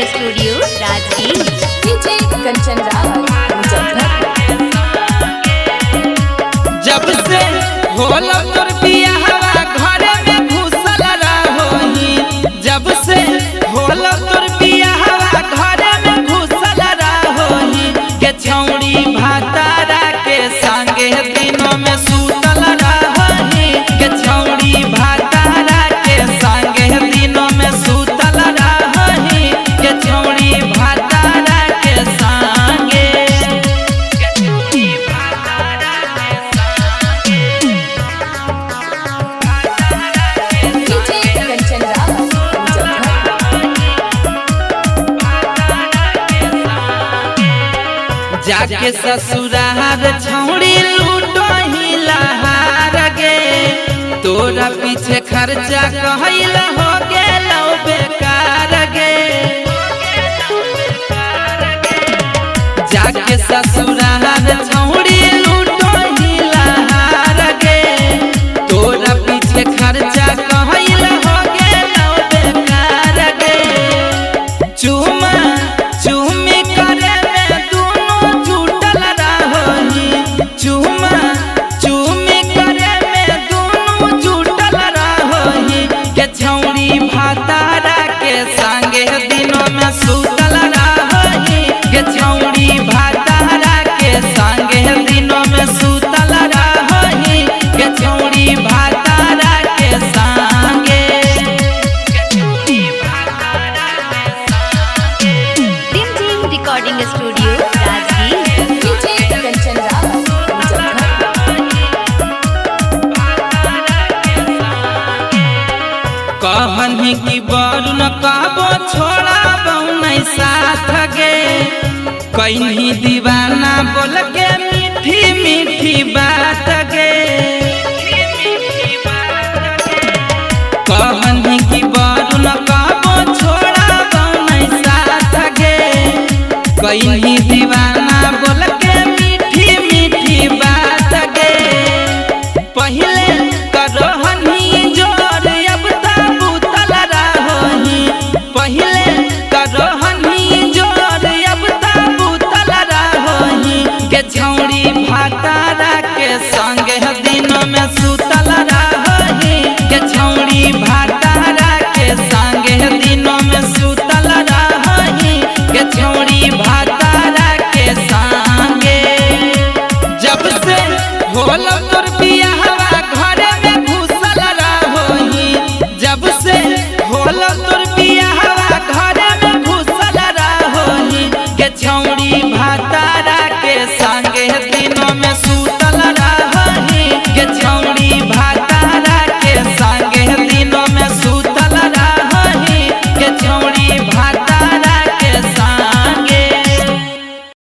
Recording studio Rajgir. DJ Kanchan Rawat Muzaffarpur. जब से होला तोर बियाहवा घरे में घुसल रहोही, जब से होला तोर बियाहवा घरे में घुसल रहोही, के छौड़ी भातारा के संगे दिनों में सुतल रहोही, के छौड़ी भातारा के संगे दिनों में सुतल रहोही, के छौड़ी भातारा के संगे, के छौड़ी भातारा के डीजे कंचन रावत मुजफ्फरपुर। जाके ससुराल छौड़ी लूटही लहार गे, तोरा पीछे खर्चा कहल हो गेलौ बेकार गे। जाके ससुराल छौड़ी लूटही लहार गे, तोरा पीछे खर्चा कहल हो गेलौ बेकार गे। चुमा चुमी करे में दोनों जुटल रहोही, चुमा चुमी करे में दोनों जुटल रहोही, के छौड़ी भातारा के संगे दिनों में सुतल रहोही, के छौड़ी भातारा के संगे दिनों में सुतल रहोही, के छौड़ी भातारा के संगे, के छौड़ी भातारा के संगे। Recording studio Rajgir. DJ Kanchan Rawat Muzaffarpur. कहनी कि बरू न कहबो छोड़ा नहीं साथ गे, कहीं दीवाना बोल के मीठी मीठी बात गे। कहनी कि बरू न कहबो छोड़ा नहीं साथ गे, कहीं दीवाना